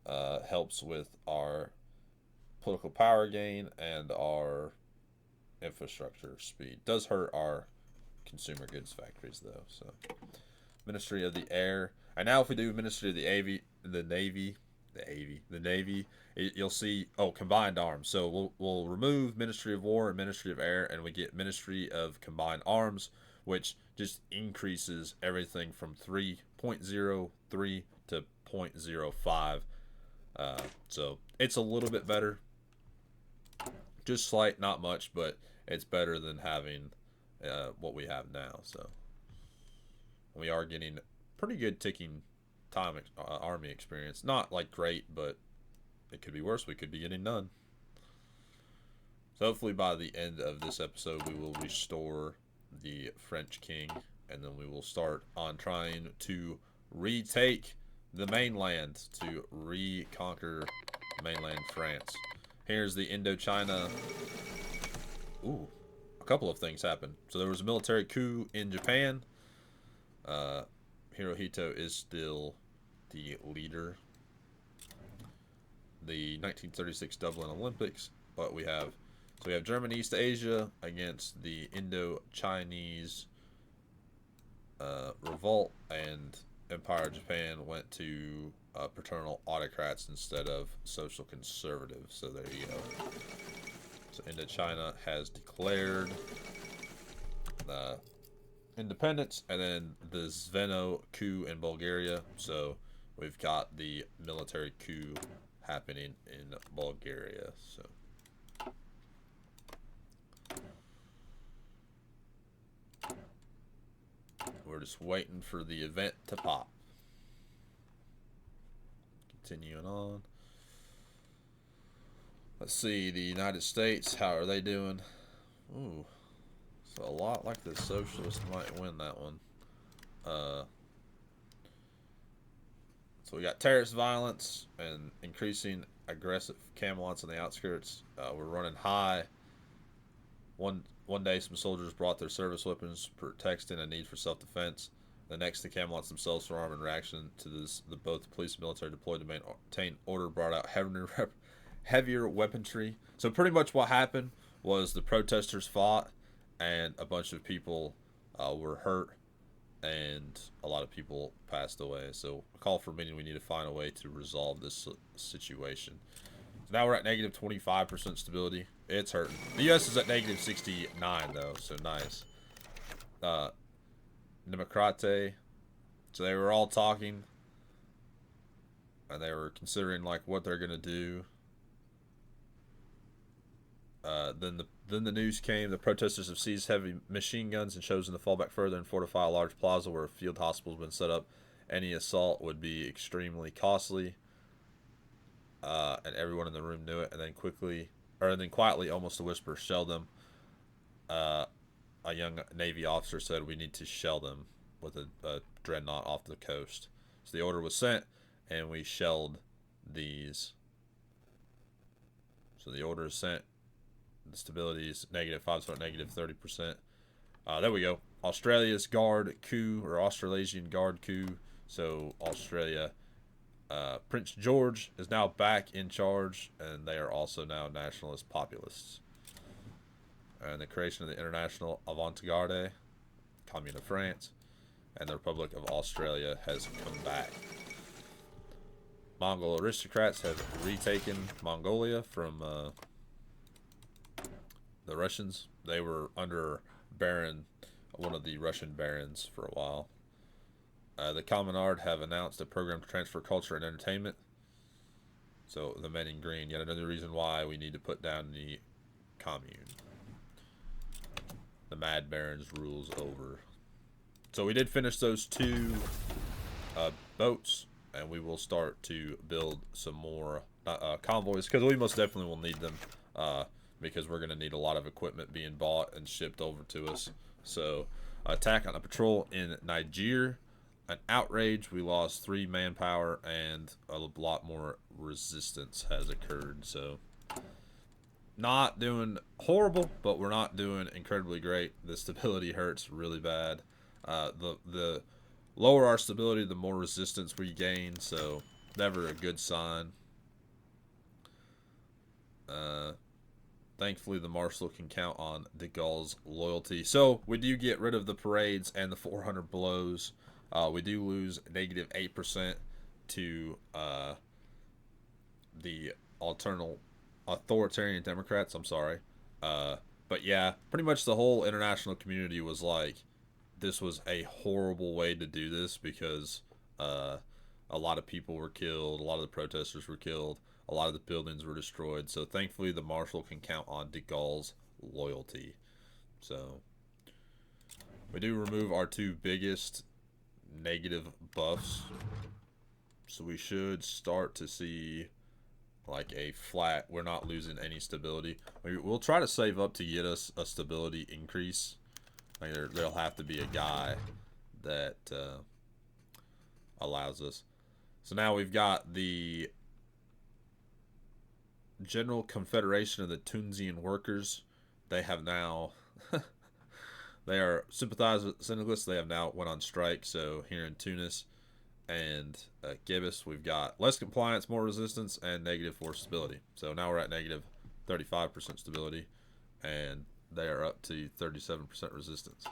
helps with our political power gain and our infrastructure speed. Does hurt our consumer goods factories though. So Ministry of the Air. And now if we do Ministry of the Navy, you'll see, oh, combined arms. So we'll remove Ministry of War and Ministry of Air, and we get Ministry of Combined Arms, which just increases everything from 3.03 to 0.05. So it's a little bit better. Just slight, not much, but it's better than having what we have now. So we are getting pretty good ticking time army experience. Not like great, but it could be worse. We could be getting none. So hopefully by the end of this episode, we will restore the French king, and then we will start on trying to retake the mainland, to reconquer mainland France. Here's the Indochina. Ooh, a couple of things happened. So there was a military coup in Japan. Hirohito is still the leader. The 1936 Dublin Olympics, but we have German East Asia against the Indo-Chinese revolt, and Empire of Japan went to paternal autocrats instead of social conservatives. So there you go. So Indochina has declared independence, and then the Zveno coup in Bulgaria. So we've got the military coup happening in Bulgaria. So we're just waiting for the event to pop. Continuing on. Let's see, the United States, how are they doing? Ooh. So a lot like the socialists might win that one. So we got terrorist violence and increasing aggressive Camelots on the outskirts. We're running high. One day some soldiers brought their service weapons, pretexting a need for self-defense. The next, the Camelots themselves were armed in reaction to this. Both police and military deployed to maintain order brought out heavier weaponry. So pretty much what happened was the protesters fought, and a bunch of people were hurt, and a lot of people passed away. So a call for meeting, we need to find a way to resolve this situation. So now we're at negative 25% stability. It's hurting. The U.S. is at negative 69 though, so nice. Democrate. So they were all talking, and they were considering like what they're gonna do. Then the news came. The protesters have seized heavy machine guns and chosen to fall back further and fortify a large plaza where a field hospital has been set up. Any assault would be extremely costly. And everyone in the room knew it. And then quietly, almost a whisper, shell them. A young Navy officer said, "We need to shell them," with a dreadnought off the coast. So the order was sent, and we shelled these. So the order is sent. The stability is -5, so negative 30%. There we go. Australia's Guard coup, or Australasian Guard coup. So Australia, Prince George is now back in charge, and they are also now nationalist populists. And the creation of the International Avant-Garde, Commune of France, and the Republic of Australia has come back. Mongol aristocrats have retaken Mongolia from the Russians. They were under one of the Russian barons for a while. The Communard have announced a program to transfer culture and entertainment. So the men in green, yet another reason why we need to put down the commune. The Mad Baron's rules over. So we did finish those 2 boats, and we will start to build some more convoys, because we most definitely will need them, because we're going to need a lot of equipment being bought and shipped over to us So, attack on a patrol in Niger. An outrage. We lost 3 manpower and a lot more resistance has occurred. So, not doing horrible, but we're not doing incredibly great. The stability hurts really bad. The lower our stability, the more resistance we gain. So, never a good sign. Uh, Thankfully, the marshal can count on de Gaulle's loyalty. So we do get rid of the parades and the 400 blows. We do lose -8% to the authoritarian Democrats. I'm sorry. But yeah, pretty much the whole international community was like, this was a horrible way to do this because a lot of people were killed, a lot of the protesters were killed, a lot of the buildings were destroyed. So thankfully, the marshal can count on de Gaulle's loyalty. So we do remove our 2 biggest negative buffs. So we should start to see like a flat. We're not losing any stability. We'll try to save up to get us a stability increase. Like there'll have to be a guy that allows us. So now we've got the General Confederation of the Tunisian Workers. They have now they are sympathized with syndicalists. They have now went on strike. So here in Tunis and Gibbous, we've got less compliance, more resistance, and -4 stability. So now we're at -35% stability, and they are up to 37% resistance.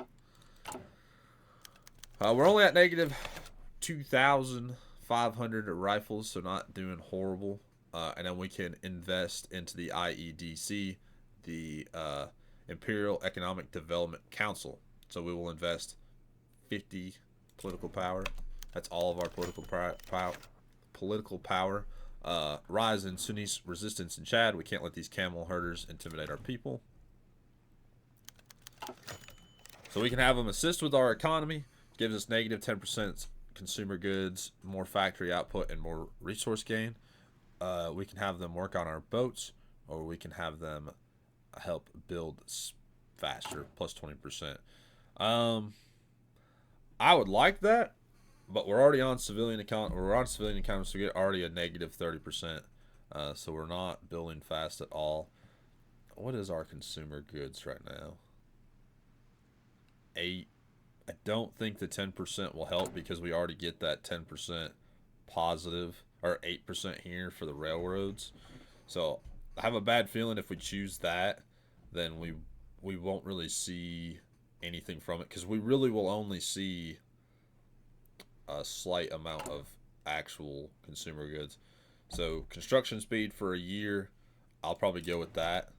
We're only at -2,500 rifles, so not doing horrible. And then we can invest into the IEDC, the Imperial Economic Development Council. So we will invest 50 political power. That's all of our political power. Rise in Sunni resistance in Chad. We can't let these camel herders intimidate our people. So we can have them assist with our economy. Gives us -10% consumer goods, more factory output, and more resource gain. We can have them work on our boats, or we can have them help build faster, plus 20%. I would like that, but we're already on civilian account. We're on civilian accounts, so we get already a -30%. So we're not building fast at all. What is our consumer goods right now? 8. I don't think the 10% will help because we already get that 10% positive, or 8% here for the railroads. So I have a bad feeling if we choose that, then we won't really see anything from it, because we really will only see a slight amount of actual consumer goods. So construction speed for a year, I'll probably go with that.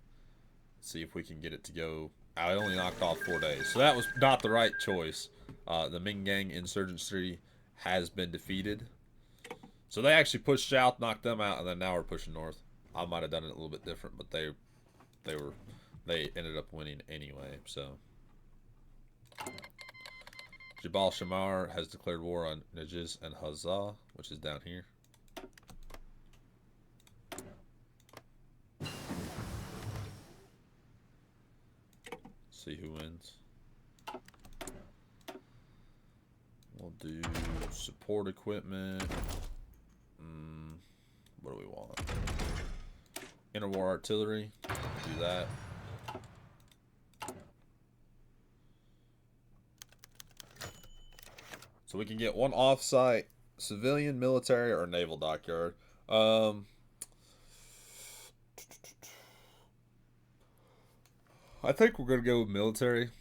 See if we can get it to go. I only knocked off 4 days, so that was not the right choice. The Ming Gang insurgency has been defeated. So they actually pushed south, knocked them out, and then now we're pushing north. I might have done it a little bit different, but they ended up winning anyway. So Jabal Shamar has declared war on Najiz and Hazah, which is down here. See who wins. We'll do support equipment. What do we want? Interwar artillery. Do that. So we can get one off-site civilian, military, or naval dockyard. I think we're going to go with military.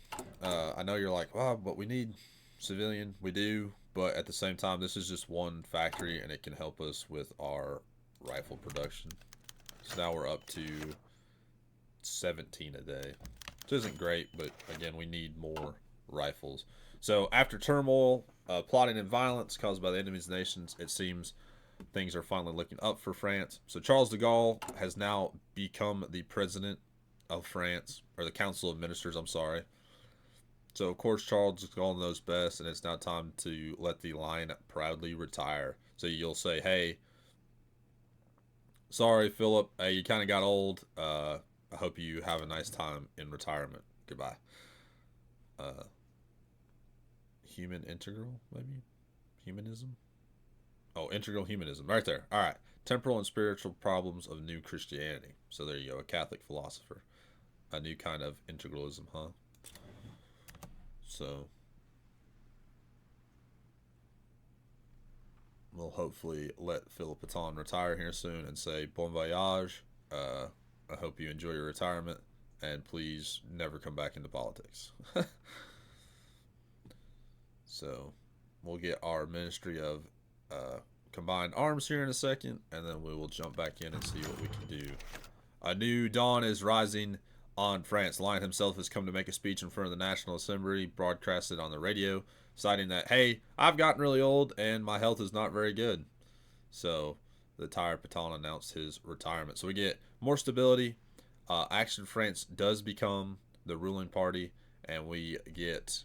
I know you're like, wow, but we need civilian. We do, but at the same time, this is just one factory, and it can help us with our rifle production. So now we're up to 17 a day, which isn't great, but again, we need more rifles. So after turmoil, plotting and violence caused by the enemy's nations, it seems things are finally looking up for France. So Charles de Gaulle has now become the president of France, or the Council of Ministers, I'm sorry. So, of course, Charles de Gaulle knows best, and it's now time to let the line proudly retire. So you'll say, hey, sorry, Philip, you kind of got old. I hope you have a nice time in retirement. Goodbye. uh, human integral, maybe? Humanism? Oh, integral humanism, right there. All right. Temporal and spiritual problems of new Christianity. So there you go, a Catholic philosopher. A new kind of integralism, huh? So we'll hopefully let Philip Pétain retire here soon and say bon voyage. I hope you enjoy your retirement, and please never come back into politics. So we'll get our Ministry of Combined Arms here in a second, and then we will jump back in and see what we can do. A new dawn is rising on France. The Lion himself has come to make a speech in front of the National Assembly, broadcasted on the radio, citing that, hey, I've gotten really old and my health is not very good. So the tired Pétain announced his retirement. So we get more stability. Action France does become the ruling party, and we get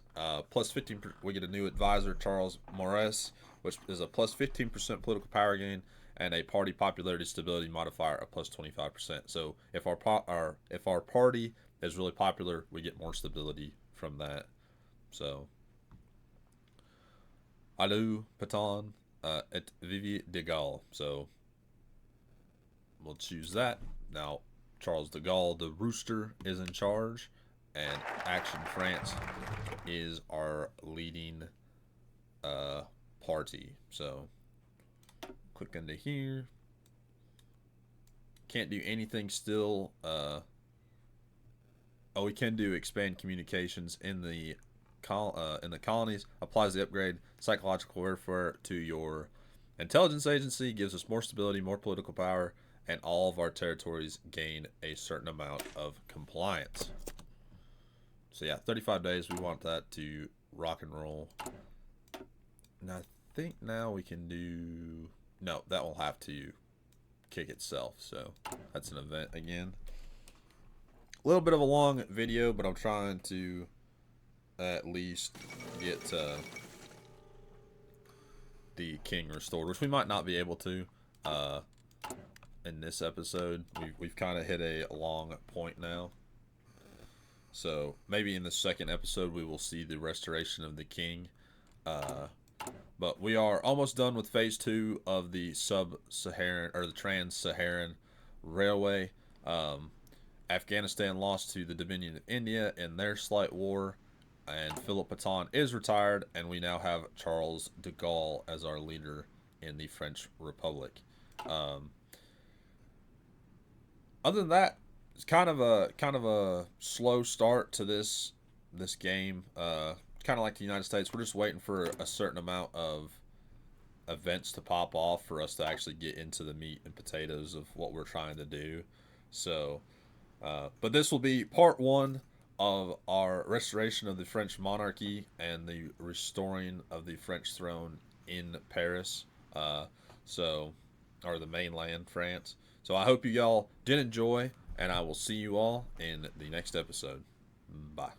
plus 15. We get a new advisor, Charles Maurras, which is a plus 15% political power gain, and a party popularity stability modifier of plus 25%. So if our party is really popular, we get more stability from that. So, adieu, Pétain, et vive de Gaulle. So we'll choose that. Now, Charles de Gaulle, the rooster, is in charge, and Action France is our leading party. So click into here. Can't do anything still. Oh, we can do expand communications in the colonies. Applies the upgrade psychological warfare to your intelligence agency. Gives us more stability, more political power, and all of our territories gain a certain amount of compliance. So yeah, 35 days. We want that to rock and roll. And I think now we can do... No, that will have to kick itself. So that's an event again. A little bit of a long video, but I'm trying to at least get the king restored, which we might not be able to in this episode. We've kind of hit a long point now. So maybe in the second episode we will see the restoration of the king. But we are almost done with phase 2 of the sub-Saharan, or the trans-Saharan railway. Afghanistan lost to the Dominion of India in their slight war, and Philip Pétain is retired, and we now have Charles de Gaulle as our leader in the French Republic. Other than that, it's kind of a slow start to this game. Kind of like the United States, we're just waiting for a certain amount of events to pop off for us to actually get into the meat and potatoes of what we're trying to do. So, but this will be part 1 of our restoration of the French monarchy and the restoring of the French throne in Paris. Or the mainland France. So I hope you all did enjoy, and I will see you all in the next episode. Bye.